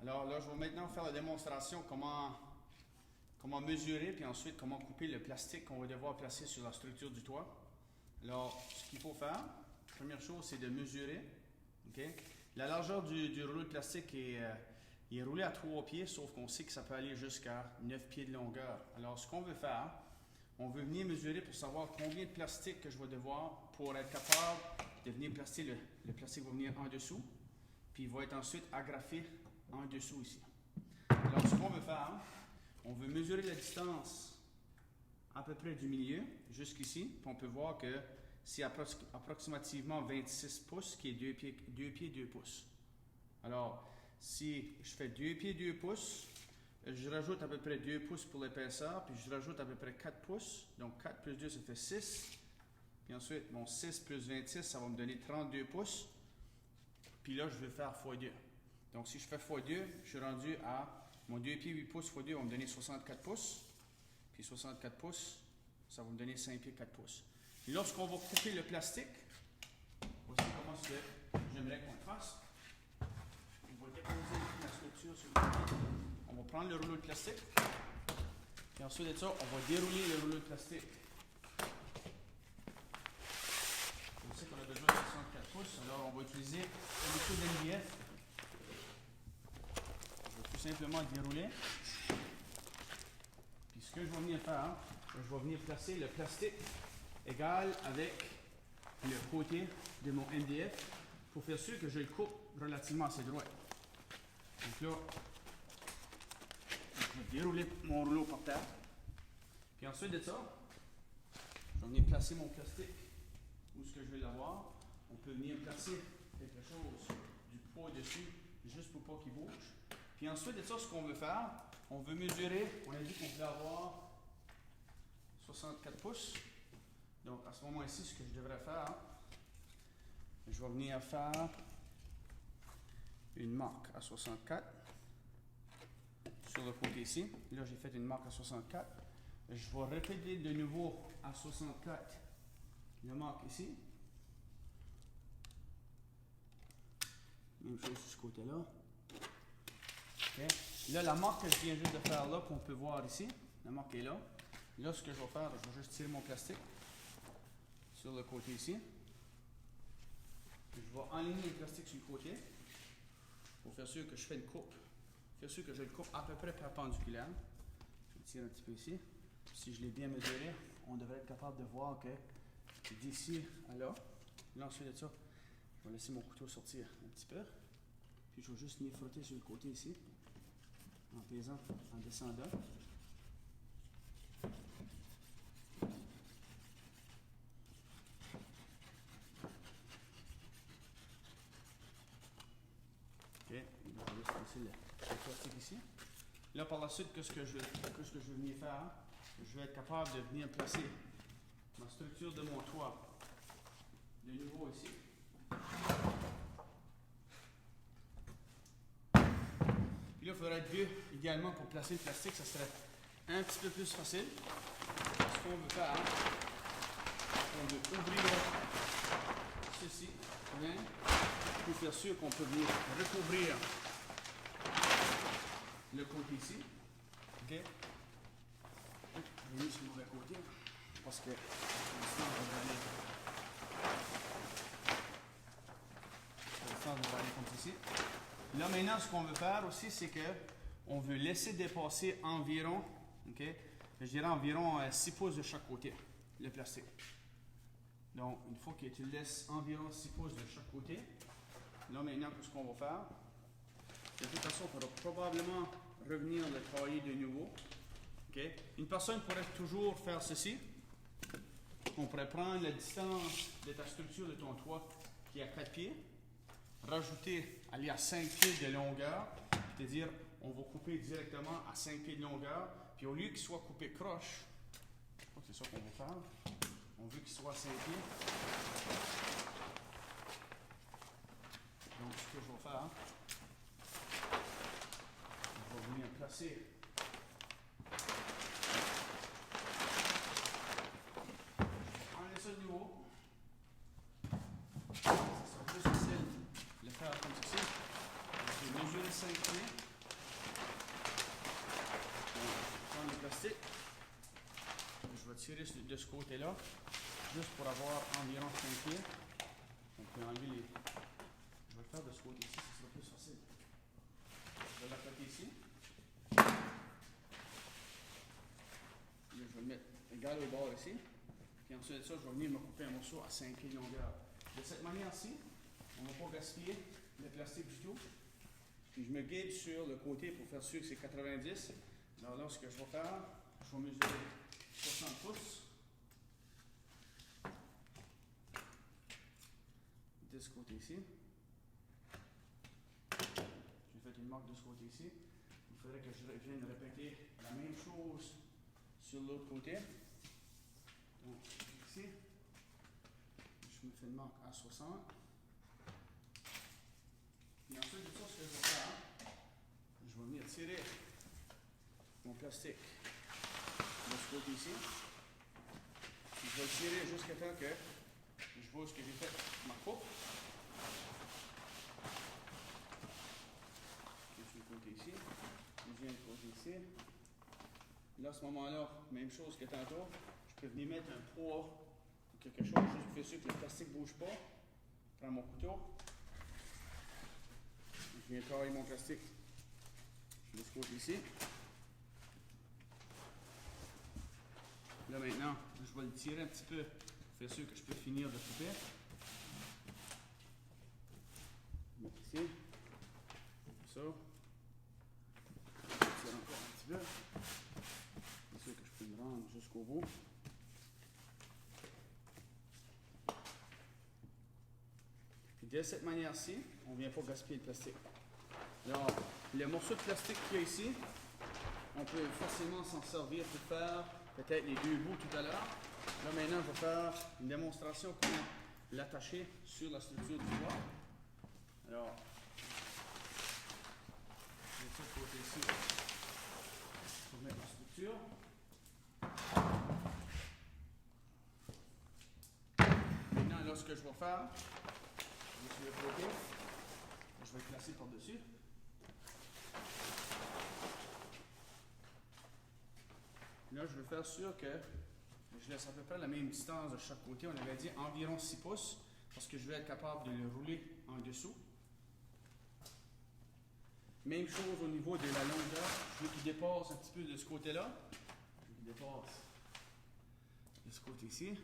Alors là, je vais maintenant faire la démonstration comment mesurer, puis ensuite comment couper le plastique qu'on va devoir placer sur la structure du toit. Alors, ce qu'il faut faire, première chose, c'est de mesurer. Okay? La largeur du rouleau de plastique il est roulé à 3 pieds, sauf qu'on sait que ça peut aller jusqu'à 9 pieds de longueur. Alors, ce qu'on veut faire, on veut venir mesurer pour savoir combien de plastique que je vais devoir pour être capable de venir placer le plastique va venir en dessous, puis il va être ensuite agrafé en dessous ici. Alors, ce qu'on veut faire, on veut mesurer la distance à peu près du milieu jusqu'ici, puis on peut voir que c'est approximativement 26 pouces, qui est 2 pieds 2 pouces. Alors, si je fais 2 pieds 2 pouces, je rajoute à peu près 2 pouces pour l'épaisseur, puis je rajoute à peu près 4 pouces. Donc 4 plus 2, ça fait 6. Puis ensuite, mon 6 plus 26, ça va me donner 32 pouces. Puis là, je vais faire x2. Donc si je fais x2, je suis rendu à mon 2 pieds 8 pouces x2 va me donner 64 pouces. Puis 64 pouces, ça va me donner 5 pieds 4 pouces. Et lorsqu'on va couper le plastique, voici comment j'aimerais qu'on le fasse. On va déposer la structure sur le côté. On va prendre le rouleau de plastique. Et ensuite de ça, on va dérouler le rouleau de plastique. On sait qu'on a besoin de 64 pouces, alors on va utiliser le méthode d'MDF. Je vais tout simplement dérouler. Puis ce que je vais venir faire, je vais venir placer le plastique égal avec le côté de mon MDF pour faire sûr que je le coupe relativement assez droit. Donc là, je vais dérouler mon rouleau par terre. Puis ensuite de ça, je vais venir placer mon plastique où est-ce que je vais l'avoir. On peut venir placer quelque chose du poids dessus juste pour pas qu'il bouge. Puis ensuite de ça, ce qu'on veut faire, on veut mesurer, on a dit qu'on voulait avoir 64 pouces. Donc à ce moment-ci, ce que je devrais faire, je vais venir faire une marque à 64 sur le côté ici. Là, j'ai fait une marque à 64. Je vais répéter de nouveau à 64 la marque ici. Même chose de ce côté-là. Okay. Là, la marque que je viens juste de faire là, qu'on peut voir ici, la marque est là. Là, ce que je vais faire, je vais juste tirer mon plastique sur le côté ici. Je vais aligner le plastique sur le côté pour faire sûr que je fais une coupe. Faire sûr que je le coupe à peu près perpendiculaire. Je le tire un petit peu ici. Si je l'ai bien mesuré, on devrait être capable de voir que d'ici à là, là ensuite de ça, je vais laisser mon couteau sortir un petit peu. Puis je vais juste venir frotter sur le côté ici, en pesant, en descendant. Ok, je vais juste laisser le plastique ici. Là, par la suite, qu'est-ce que je vais venir faire? Je vais être capable de venir placer ma structure de mon toit de nouveau ici. Puis là, il faudrait être vieux, idéalement, pour placer le plastique, ça serait un petit peu plus facile. Ce qu'on veut faire, on veut ouvrir ceci, bien, pour faire sûr qu'on peut venir recouvrir le côté ici. Ok? Je vais sur le mauvais côté, parce que l'instant, on va aller comme ceci. Là, maintenant, ce qu'on veut faire aussi, c'est que on veut laisser dépasser environ, ok, je dirais environ 6 pouces de chaque côté, le plastique. Donc, une fois que tu laisses environ 6 pouces de chaque côté, là, maintenant, ce qu'on va faire, de toute façon, on va probablement revenir le travailler de nouveau. Okay. Une personne pourrait toujours faire ceci. On pourrait prendre la distance de ta structure de ton toit qui est à 4 pieds, rajouter, aller à 5 pieds de longueur, c'est-à-dire on va couper directement à 5 pieds de longueur, puis au lieu qu'il soit coupé croche, c'est ça qu'on va faire, on veut qu'il soit à 5 pieds. Donc ce que je vais faire, je vais venir placer ça de nouveau. Ça sera plus facile de le faire comme ceci. Je vais mesurer 5 pieds. plastique. Je vais tirer de ce côté-là, juste pour avoir environ 5 pieds. On peut enlever les... Je vais le faire de ce côté-ci, ce sera plus facile. Je vais l'accoter ici. Là, je vais le mettre égal au bord ici. Puis ensuite de ça, je vais venir me couper un morceau à 5 pieds de longueur. De cette manière-ci, on ne va pas gaspiller le plastique du tout. Puis je me guide sur le côté pour faire sûr que c'est 90. Alors là, ce que je vais faire, je vais mesurer 60 pouces. De ce côté-ci. J'ai fait une marque de ce côté-ci. Il faudrait que je vienne répéter la même chose sur l'autre côté. Donc, ici, je me fais une marque à 60. Et ensuite de ça, ce que je vais faire, je vais venir tirer mon plastique de ce côté-ci. Je vais le tirer jusqu'à temps que je vois ce que j'ai fait ma coupe. Je le côté ici. Je viens le côté ici. Là, à ce moment-là, même chose que tantôt, je peux venir mettre un poids ou quelque chose, juste pour faire sûr que le plastique ne bouge pas. Je prends mon couteau. Je viens travailler mon plastique de ce côté ici. Là maintenant, je vais le tirer un petit peu pour faire sûr que je peux finir de couper. Je vais mettre ici. Comme ça. Je tire encore un petit peu. C'est sûr que je peux me rendre jusqu'au bout. Puis de cette manière-ci, on ne vient pas gaspiller le plastique. Alors, le morceau de plastique qu'il y a ici, on peut facilement s'en servir pour faire peut-être les deux bouts tout à l'heure. Là maintenant, je vais faire une démonstration comment l'attacher sur la structure du toit. Alors, je vais de ce côté ici pour mettre la structure. Maintenant, là, ce que je vais faire, je vais sur le côté, je vais le placer par-dessus. Là, je veux faire sûr que je laisse à peu près la même distance de chaque côté. On avait dit environ 6 pouces parce que je vais être capable de le rouler en dessous. Même chose au niveau de la longueur. Je veux qu'il dépasse un petit peu de ce côté-là. Je veux qu'il dépasse de ce côté-ci.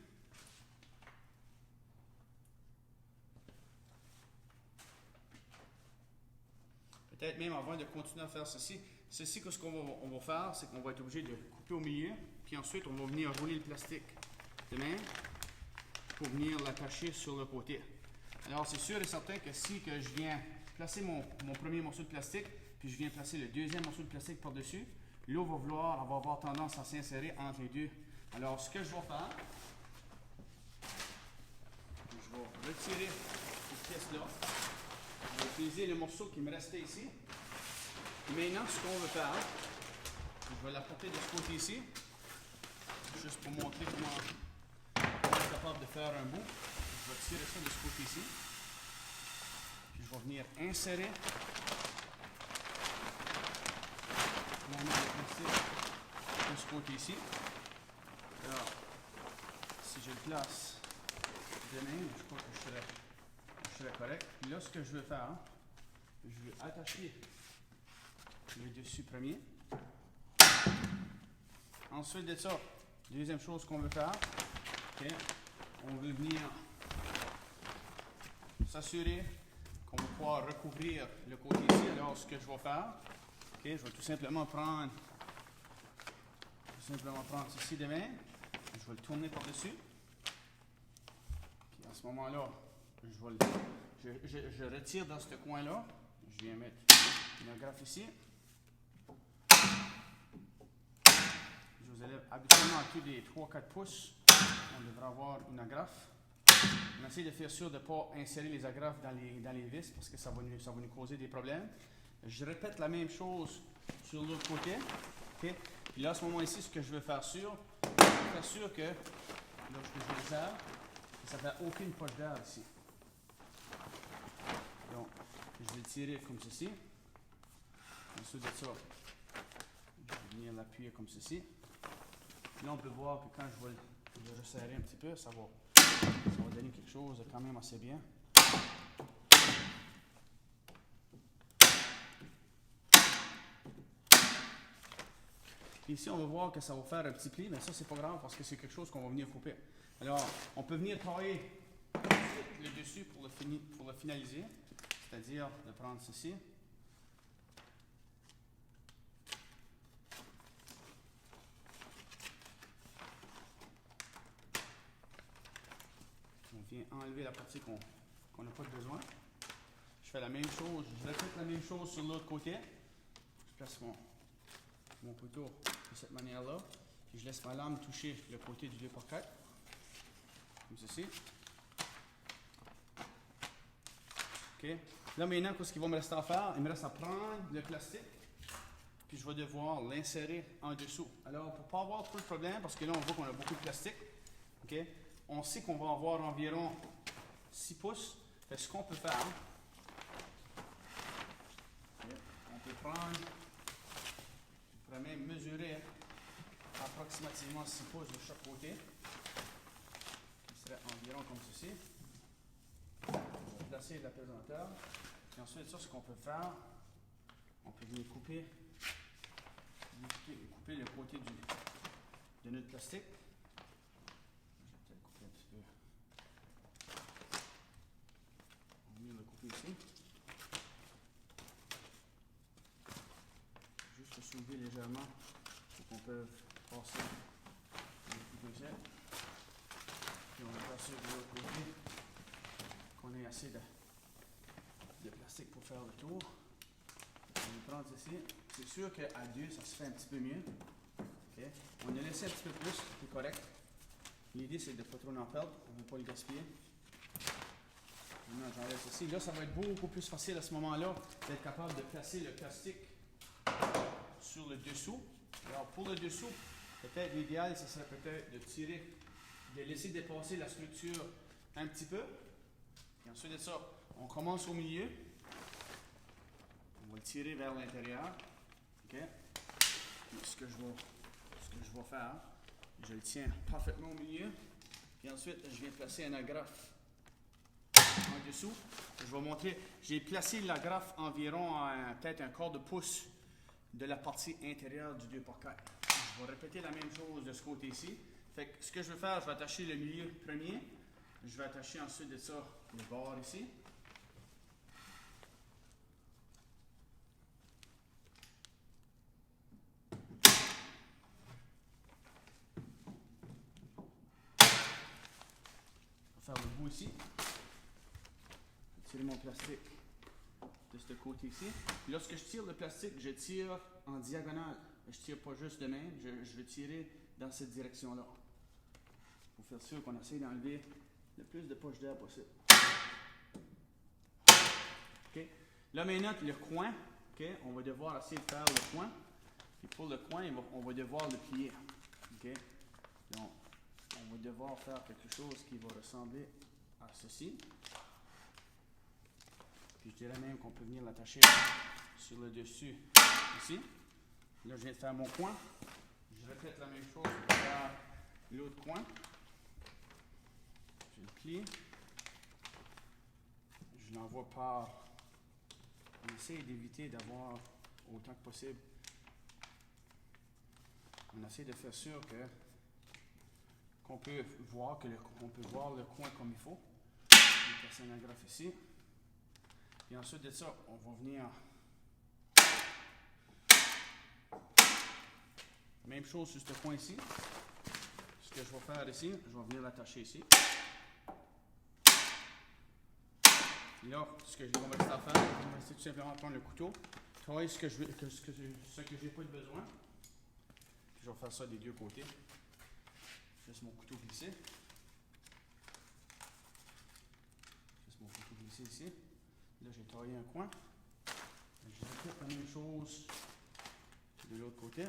Peut-être même avant de continuer à faire ceci, ce qu'on va faire, c'est qu'on va être obligé de couper au milieu, puis ensuite on va venir rouler le plastique de même pour venir l'attacher sur le côté. Alors c'est sûr et certain que si que je viens placer mon premier morceau de plastique, puis je viens placer le deuxième morceau de plastique par-dessus, l'eau va avoir tendance à s'insérer entre les deux. Alors ce que je vais faire, je vais retirer cette pièce-là. Je vais utiliser le morceau qui me restait ici. Et maintenant, ce qu'on veut faire, je vais l'apporter de ce côté ici, juste pour montrer comment on est capable de faire un bout. Je vais tirer ça de ce côté ici. Puis je vais venir insérer mon plastique de ce côté ici. Alors, si je le place de même, je crois que je serai correct. Puis là, ce que je veux faire, je vais attacher le dessus premier. Ensuite de ça, deuxième chose qu'on veut faire, okay, on veut venir s'assurer qu'on va pouvoir recouvrir le côté ici. Alors, ce que je vais faire, okay, je vais tout simplement prendre ceci de même, je vais le tourner par-dessus. Puis à ce moment-là, je retire dans ce coin-là. Je viens mettre une agrafe ici. Je vous élève habituellement à tous les 3-4 pouces. On devrait avoir une agrafe. On essaie de faire sûr de ne pas insérer les agrafes dans les vis parce que ça va nous causer des problèmes. Je répète la même chose sur l'autre côté. Okay. Puis là, à ce moment ici, ce que je veux faire sûr, que lorsque je le serre, ça ne fait aucune poche d'air ici. Donc, je vais le tirer comme ceci. Ensuite de ça, je vais venir l'appuyer comme ceci. Là, on peut voir que quand je vais le resserrer un petit peu, ça va donner quelque chose de quand même assez bien. Puis ici, on va voir que ça va faire un petit pli, mais ça, c'est pas grave parce que c'est quelque chose qu'on va venir couper. Alors, on peut venir tailler le dessus pour le finaliser, c'est-à-dire de prendre ceci. On vient enlever la partie qu'on n'a pas besoin. Je fais la même chose, je répète la même chose sur l'autre côté. Je place mon couteau de cette manière-là. Puis je laisse ma lame toucher le côté du 2x4. Comme ceci. OK. Là maintenant, qu'est-ce qu'il va me rester à faire? Il me reste à prendre le plastique. Puis je vais devoir l'insérer en dessous. Alors, pour ne pas avoir trop de problème, parce que là, on voit qu'on a beaucoup de plastique. OK. On sait qu'on va avoir environ 6 pouces. Fait ce qu'on peut faire, on peut prendre, je pourrais même mesurer approximativement 6 pouces de chaque côté, qui serait environ comme ceci. On va placer la pesanteur. Et ensuite, ça, ce qu'on peut faire, on peut venir couper le côté de notre plastique. Je vais peut-être couper un petit peu. On va venir le couper ici. Juste le soulever légèrement pour qu'on puisse passer le couteau. Puis on va passer de l'autre côté, qu'on ait assez de plastique pour faire le tour. On va prendre ici. C'est sûr qu'à deux, ça se fait un petit peu mieux. Okay. On a laissé un petit peu plus, c'est correct. L'idée, c'est de ne pas trop en perdre. On ne veut pas le gaspiller. Maintenant, j'enlève ceci. Là, ça va être beaucoup plus facile à ce moment-là d'être capable de placer le plastique sur le dessous. Alors, pour le dessous, peut-être l'idéal, ce serait peut-être de tirer, de laisser dépasser la structure un petit peu. Et ensuite de ça, on commence au milieu. On va le tirer vers l'intérieur. Okay. Ce que je vais faire, je le tiens parfaitement au milieu. Puis ensuite, je viens placer un agrafe en dessous. Je vais montrer, j'ai placé l'agrafe environ à peut-être un quart de pouce de la partie intérieure du 2x4. Je vais répéter la même chose de ce côté-ci. Fait que ce que je vais faire, je vais attacher le milieu premier. Je vais attacher ensuite de ça le bord ici. Je vais faire le bout ici. Je vais tirer mon plastique de ce côté-ci. Lorsque je tire le plastique, je tire en diagonale. Je ne tire pas juste de même, je vais tirer dans cette direction-là. Pour faire sûr qu'on essaie d'enlever le plus de poches d'air possible. Okay. Là maintenant, le coin, okay, on va devoir essayer de faire le coin. Et pour le coin, on va devoir le plier. Okay. Donc, on va devoir faire quelque chose qui va ressembler à ceci. Puis je dirais même qu'on peut venir l'attacher sur le dessus ici. Là, je viens de faire mon coin. Je répète la même chose pour faire l'autre coin. Je le plie. Je l'envoie par... On essaie d'éviter d'avoir autant que possible. On essaie de faire sûr qu'on peut voir le coin comme il faut. Je vais passer un agrafe ici. Et ensuite de ça, on va venir... Même chose sur ce coin ici. Ce que je vais faire ici, je vais venir l'attacher ici. Et là, ce que je vais rester à faire, je vais rester tout simplement prendre le couteau, travailler ce que j'ai pas de besoin. Puis je vais faire ça des deux côtés. Je laisse mon couteau glisser. Je laisse mon couteau glisser ici. Là, j'ai taillé un coin. Je répète la même chose de l'autre côté.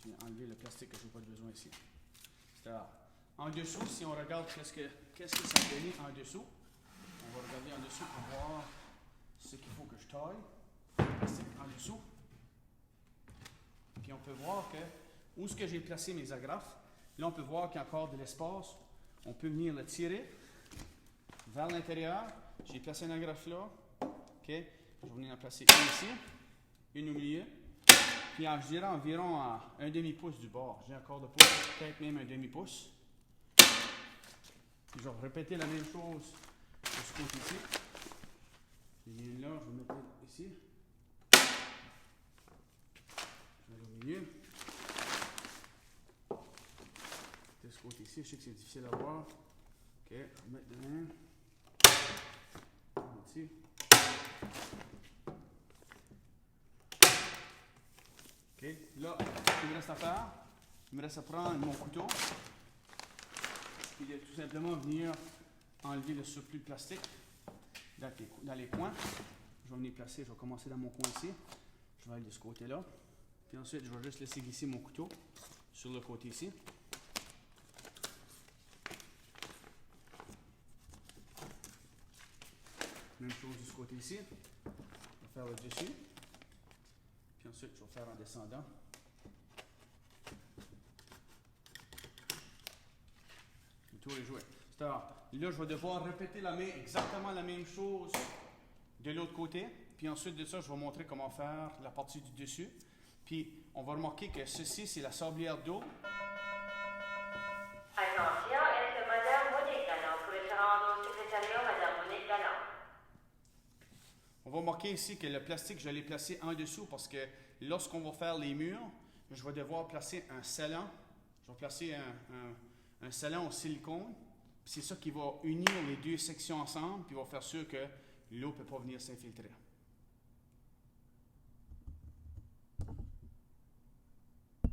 Je viens enlever le plastique que je n'ai pas besoin ici. C'est-à-dire, en dessous, si on regarde qu'est-ce que ça a donné en dessous, on va regarder en dessous pour voir ce qu'il faut que je taille. Le plastique en dessous. Puis on peut voir que où est-ce que j'ai placé mes agrafes. Là, on peut voir qu'il y a encore de l'espace. On peut venir le tirer vers l'intérieur. J'ai placé un agrafe là. OK. Je vais venir en placer une ici, une au milieu. Puis je dirais environ à un demi-pouce du bord. J'ai encore de pouce, peut-être même un demi-pouce. Puis je vais répéter la même chose de ce côté-ci. Je viens là, je vais mettre ici. Je vais au milieu. De ce côté-ci, je sais que c'est difficile à voir. OK, je vais mettre de même. Ici. OK, là, ce qu'il me reste à faire, il me reste à prendre mon couteau. Puis de tout simplement venir enlever le surplus de plastique dans les coins. Je vais venir placer, je vais commencer dans mon coin ici. Je vais aller de ce côté-là. Puis ensuite, je vais juste laisser glisser mon couteau sur le côté ici. Même chose de ce côté ici. Je vais faire le dessus. Puis ensuite, je vais faire en descendant. Le tour est joué. Là, je vais devoir répéter exactement la même chose de l'autre côté. Puis ensuite de ça, je vais montrer comment faire la partie du dessus. Puis on va remarquer que ceci, c'est la sablière d'eau. Attention, est-ce Madame Monique Galland pouvait se rendre au secrétariat Madame Monique Galland? On va remarquer ici que le plastique, je l'ai placé en dessous parce que lorsqu'on va faire les murs, je vais devoir placer un scellant. Je vais placer un scellant au silicone. C'est ça qui va unir les deux sections ensemble, puis va faire sûr que l'eau ne peut pas venir s'infiltrer.